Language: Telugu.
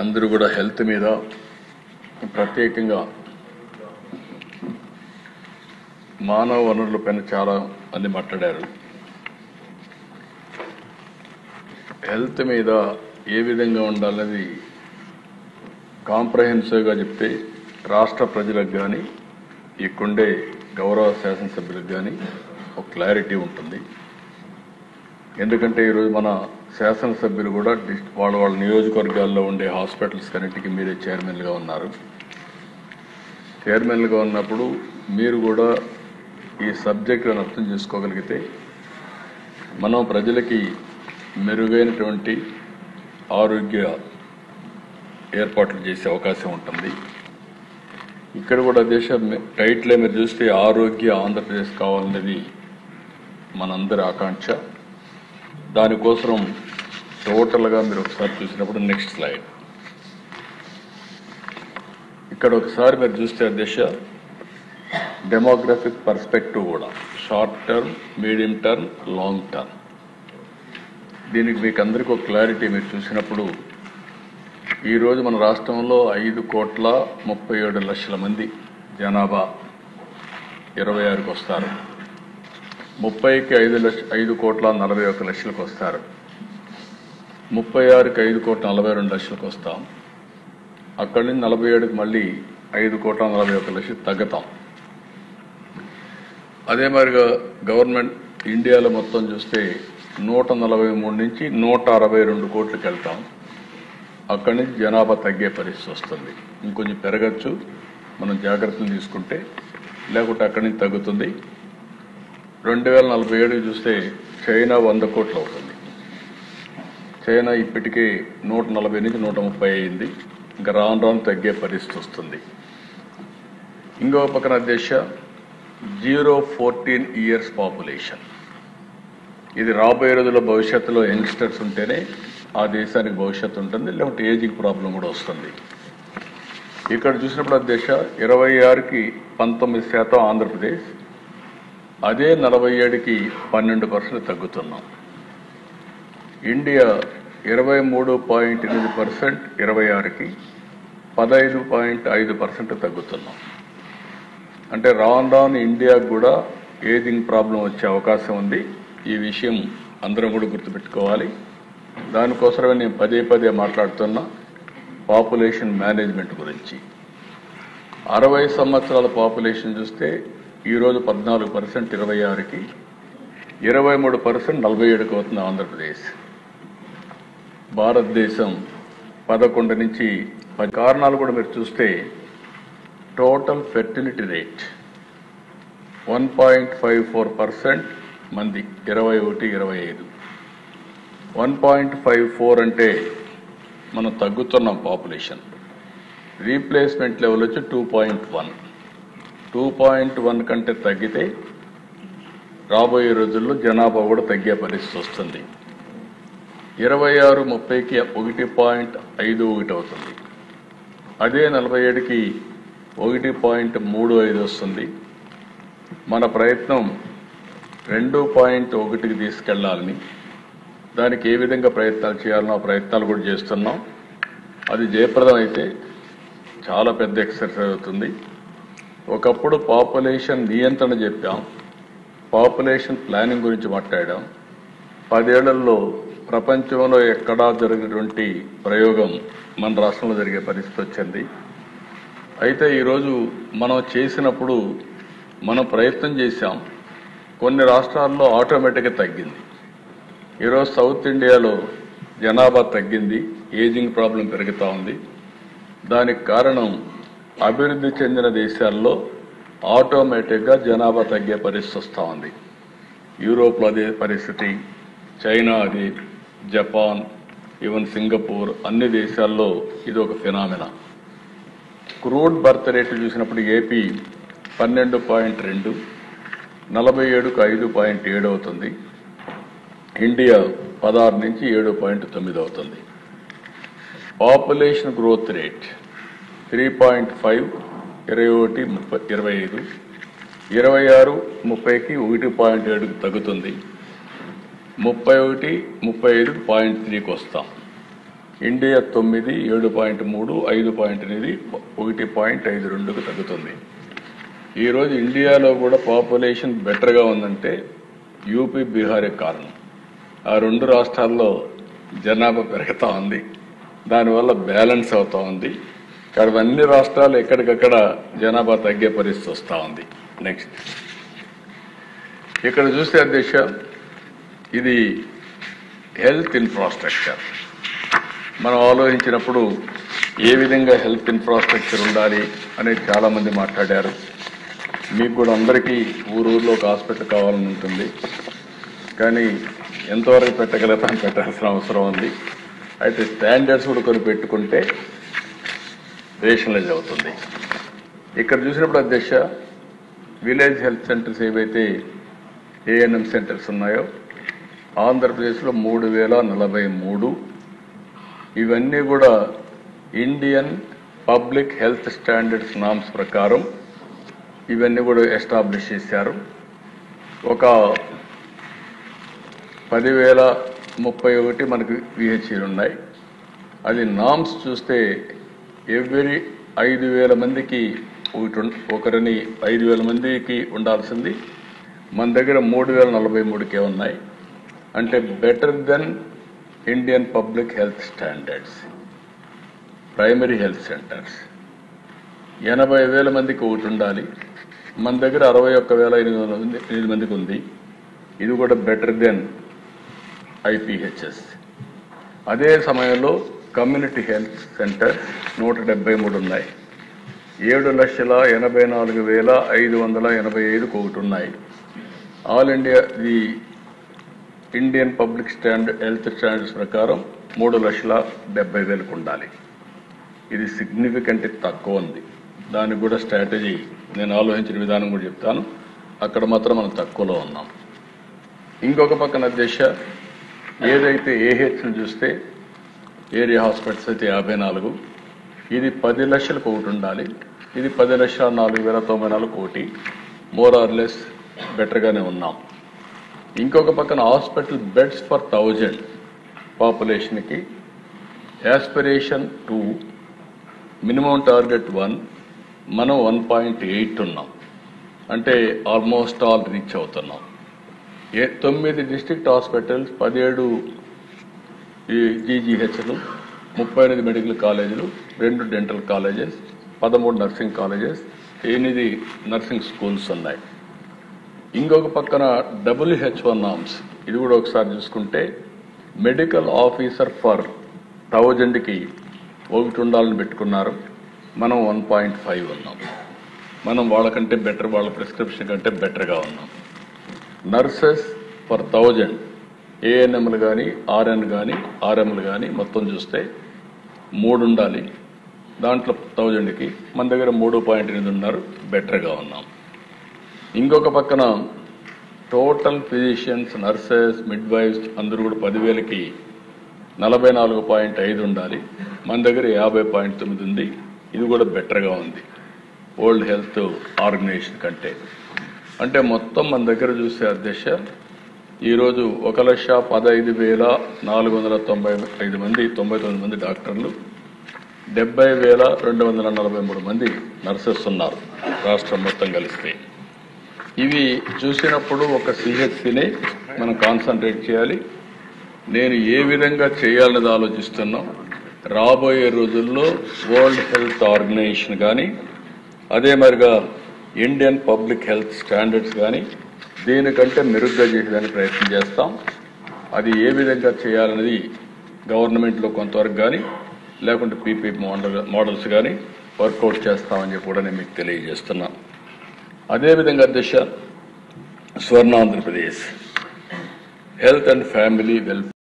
అందరూ కూడా హెల్త్ మీద ప్రత్యేకంగా మానవ వనరుల పైన చాలా మంది మాట్లాడారు. హెల్త్ మీద ఏ విధంగా ఉండాలనేది కాంప్రహెన్సివ్గా చెప్తే రాష్ట్ర ప్రజలకు కానీ ఇక్కడుండే గౌరవ శాసనసభ్యులకు కానీ ఒక క్లారిటీ ఉంటుంది. ఎందుకంటే ఈరోజు మన శాసనసభ్యులు కూడా వాళ్ళ నియోజకవర్గాల్లో ఉండే హాస్పిటల్స్ కన్నిటికీ మీరే చైర్మన్గా ఉన్నారు. చైర్మన్గా ఉన్నప్పుడు మీరు కూడా ఈ సబ్జెక్టులను అర్థం చేసుకోగలిగితే మనం ప్రజలకి మెరుగైనటువంటి ఆరోగ్య ఏర్పాట్లు చేసే అవకాశం ఉంటుంది. ఇక్కడ కూడా దేశం టైటిల్ మీరు చూస్తే ఆరోగ్య ఆంధ్రప్రదేశ్ కావాలనేది మనందరి ఆకాంక్ష. దానికోసం టోటల్గా మీరు ఒకసారి చూసినప్పుడు నెక్స్ట్ స్లైడ్ ఇక్కడ ఒకసారి మీరు చూస్తే అధ్యక్ష డెమోగ్రఫిక్ పర్స్పెక్టివ్ కూడా short term, medium term, long term. దీనికి మీకు అందరికీ ఒక క్లారిటీ మీరు చూసినప్పుడు ఈరోజు మన రాష్ట్రంలో 5,37,00,000 మంది జనాభా 26కి వస్తారు. 30కి 5,41,00,000 వస్తారు. 36కి 5,42,00,000 వస్తాం. అక్కడి నుంచి 47కి మళ్ళీ 5,41,00,000 తగ్గుతాం. అదే మాదిరిగా గవర్నమెంట్ ఇండియాలో మొత్తం చూస్తే 143 నుంచి 162 కోట్లకి వెళ్తాం. అక్కడి నుంచి జనాభా తగ్గే పరిస్థితి వస్తుంది. ఇంకొంచెం పెరగచ్చు మనం జాగ్రత్తలు తీసుకుంటే, లేకుంటే అక్కడి నుంచి తగ్గుతుంది. 2047 చూస్తే చైనా 100 కోట్లు అవుతుంది. చైనా ఇప్పటికే 140 నుంచి 130 అయింది. ఇంకా రాను రాను తగ్గే పరిస్థితి వస్తుంది. ఇంకో పక్కన దేశ 0-14 ఇయర్స్ పాపులేషన్, ఇది రాబోయే రోజుల్లో భవిష్యత్తులో యంగ్స్టర్స్ ఉంటేనే ఆ దేశానికి భవిష్యత్తు ఉంటుంది, లేకుంటే ఏజింగ్ ప్రాబ్లం కూడా వస్తుంది. ఇక్కడ చూసినప్పుడు దేశ 26కి 19% ఆంధ్రప్రదేశ్, అదే 47కి 12% తగ్గుతున్నాం. ఇండియా 23.8% 26కి 15.5% తగ్గుతున్నాం. అంటే రాను రాను ఇండియాకు కూడా ఏజింగ్ ప్రాబ్లం వచ్చే అవకాశం ఉంది. ఈ విషయం అందరం కూడా గుర్తుపెట్టుకోవాలి. దానికోసమే నేను పదే పదే మాట్లాడుతున్నా పాపులేషన్ మేనేజ్మెంట్ గురించి. 60 సంవత్సరాల పాపులేషన్ చూస్తే ఈరోజు 14% 26కి, 23% 47కి అవుతుంది ఆంధ్రప్రదేశ్. భారతదేశం 11 నుంచి 10 కారణాలు కూడా మీరు చూస్తే టోటల్ ఫెర్టిలిటీ రేట్ 1.54% మంది 21-25, 1.54 అంటే మనం తగ్గుతున్నాం పాపులేషన్. రీప్లేస్మెంట్ లెవెల్ వచ్చి 2.1 కంటే తగ్గితే రాబోయే రోజుల్లో జనాభా కూడా తగ్గే పరిస్థితి వస్తుంది. 26-30కి 1.51 అవుతుంది. అదే 47కి 1.35 వస్తుంది. మన ప్రయత్నం 2.1కి తీసుకెళ్లాలని, దానికి ఏ విధంగా ప్రయత్నాలు చేయాలనో ఆ ప్రయత్నాలు కూడా చేస్తున్నాం. అది జయప్రదం అయితే చాలా పెద్ద ఎక్సర్సైజ్ అవుతుంది. ఒకప్పుడు పాపులేషన్ నియంత్రణ చెప్పాం, పాపులేషన్ ప్లానింగ్ గురించి మాట్లాడాం. 10 ఏళ్లలో ప్రపంచంలో ఎక్కడా జరిగినటువంటి ప్రయోగం మన రాష్ట్రంలో జరిగే పరిస్థితి వచ్చింది. అయితే ఈరోజు మనం చేసినప్పుడు మనం ప్రయత్నం చేశాం. కొన్ని రాష్ట్రాల్లో ఆటోమేటిక్గా తగ్గింది. ఈరోజు సౌత్ ఇండియాలో జనాభా తగ్గింది, ఏజింగ్ ప్రాబ్లం పెరుగుతూ ఉంది. దానికి కారణం అభివృద్ధి చెందిన దేశాల్లో ఆటోమేటిక్గా జనాభా తగ్గే పరిస్థితి వస్తూ ఉంది. యూరోప్లో అదే పరిస్థితి, చైనా అది, జపాన్, ఈవెన్ సింగపూర్, అన్ని దేశాల్లో ఇది ఒక ఫినామినా. క్రూడ్ బర్త్ రేటు చూసినప్పుడు ఏపీ 12.2, 47కు 5.7 అవుతుంది. ఇండియా 16 నుంచి 7.9 అవుతుంది. పాపులేషన్ గ్రోత్ రేట్ 3.5, 21-25, 26-30కి 1.7కి తగ్గుతుంది. 31-35కి 0.3కి వస్తాం. ఇండియా 9, 7.3, 5.8, 1.52కు తగ్గుతుంది. ఈరోజు ఇండియాలో కూడా పాపులేషన్ బెటర్గా ఉందంటే యూపీ, బీహారే కారణం. ఆ రెండు రాష్ట్రాల్లో జనాభా పెరుగుతూ ఉంది, దానివల్ల బ్యాలెన్స్ అవుతూ ఉంది. ఇక్కడ అన్ని రాష్ట్రాలు ఎక్కడికక్కడ జనాభా తగ్గే పరిస్థితి వస్తూ ఉంది. నెక్స్ట్ ఇక్కడ చూస్తే అధ్యక్ష, ఇది హెల్త్ ఇన్ఫ్రాస్ట్రక్చర్. మనం ఆలోచించినప్పుడు ఏ విధంగా హెల్త్ ఇన్ఫ్రాస్ట్రక్చర్ ఉండాలి అనేది చాలామంది మాట్లాడారు. మీకు కూడా అందరికీ ఊరూరులో ఒక హాస్పిటల్ కావాలని ఉంటుంది, కానీ ఎంతవరకు పెట్టగలుగుతాం పెట్టాల్సిన అవసరం ఉంది. అయితే స్టాండర్డ్స్ కూడా కొన్ని పెట్టుకుంటే రేషనలైజ్ అవుతుంది. ఇక్కడ చూసినప్పుడు అధ్యక్ష, విలేజ్ హెల్త్ సెంటర్స్ ఏవైతే ఏఎన్ఎం సెంటర్స్ ఉన్నాయో ఆంధ్రప్రదేశ్లో 3043. ఇవన్నీ కూడా Indian public health standards norms ప్రకారం ఇవన్నీ కూడా ఎస్టాబ్లిష్ చేశారు. ఒక 10,031 మనకు విహెచ్ఈలు ఉన్నాయి. అది నామ్స్ చూస్తే ఎవ్రీ 5,000 మందికి ఒకరిని 5,000 మందికి ఉండాల్సింది మన దగ్గర 3,043కే ఉన్నాయి. అంటే better than Indian public health standards. Primary health centres 80,000 మందికి ఒకటి ఉండాలి, మన దగ్గర 61,800 మందికి ఉంది. ఇది కూడా బెటర్ దెన్ ఐపీహెచ్ఎస్. అదే సమయంలో కమ్యూనిటీ హెల్త్ సెంటర్ 173 ఉన్నాయి. 7,84,585 ఒకటి ఉన్నాయి. All India the Indian public health standards ప్రకారం 3,70,000కు ఉండాలి. ఇది సిగ్నిఫికెంట్ తక్కువ ఉంది. దానికి కూడా స్ట్రాటజీ నేను ఆలోచించిన విధానం కూడా చెప్తాను. అక్కడ మాత్రం మనం తక్కువలో ఉన్నాం. ఇంకొక పక్కన అధ్యక్ష, ఏదైతే ఏహెచ్ను చూస్తే ఏరియా హాస్పిటల్స్ అయితే 54, ఇది 10 లక్షలకు ఒకటి ఉండాలి. ఇది 10,04,094 కోటి. మోర్ ఆర్ లెస్ బెటర్గానే ఉన్నాం. ఇంకొక పక్కన హాస్పిటల్ బెడ్స్ పర్ 1000 పాపులేషన్కి యాస్పిరేషన్ 2, మినిమం టార్గెట్ 1, మనం 1.8 ఉన్నాం. అంటే ఆల్మోస్ట్ ఆల్ రీచ్ అవుతున్నాం. 9 డిస్ట్రిక్ట్ హాస్పిటల్స్, 17 జీజీహెచ్లు, 38 మెడికల్ కాలేజీలు, 2 dental colleges, 13 nursing colleges, 8 nursing schools ఉన్నాయి. ఇంకొక పక్కన WHO నామ్స్, ఇది కూడా ఒకసారి చూసుకుంటే మెడికల్ ఆఫీసర్ ఫర్ 1000కి ఒకటి ఉండాలని పెట్టుకున్నారు. మనం 1.5 ఉన్నాం. మనం వాళ్ళకంటే బెటర్, వాళ్ళ ప్రిస్క్రిప్షన్ కంటే బెటర్గా ఉన్నాం. నర్సెస్ ఫర్ 1000 ఏఎన్ఎంలు కానీ, ఆర్ఎన్ కానీ, ఆర్ఎంలు కానీ మొత్తం చూస్తే 3 ఉండాలి. దాంట్లో 1000కి మన దగ్గర 3.8 ఉన్నారు, బెటర్గా ఉన్నాం. ఇంకొక పక్కన total physicians, nurses, midwives అందరూ కూడా 10,000కి 44.5 ఉండాలి. మన దగ్గర 50.9 ఉంది. ఇది కూడా బెటర్గా ఉంది వరల్డ్ హెల్త్ ఆర్గనైజేషన్ కంటే. అంటే మొత్తం మన దగ్గర చూస్తే అధ్యక్ష, ఈరోజు 1,15,495 మంది, 99 మంది డాక్టర్లు, 70,243 మంది నర్సెస్ ఉన్నారు రాష్ట్రం మొత్తం కలిస్తే. ఇవి చూసినప్పుడు ఒక సిహెచ్సిని మనం కాన్సన్ట్రేట్ చేయాలి. నేను ఏ విధంగా చేయాలనేది ఆలోచిస్తున్నాం. రాబోయే రోజుల్లో వరల్డ్ హెల్త్ ఆర్గనైజేషన్ కానీ, అదే మరిగా ఇండియన్ పబ్లిక్ హెల్త్ స్టాండర్డ్స్ కానీ దీనికంటే మెరుగ్గా చేసేదానికి ప్రయత్నం చేస్తాం. అది ఏ విధంగా చేయాలనేది గవర్నమెంట్లో కొంతవరకు కానీ, లేకుంటే పీపీ మోడల్స్ కానీ వర్కౌట్ చేస్తామని చెప్పి కూడా నేను మీకు తెలియజేస్తున్నా. అదేవిధంగా అధ్యక్ష, స్వర్ణ Andhra Pradesh health and family welfare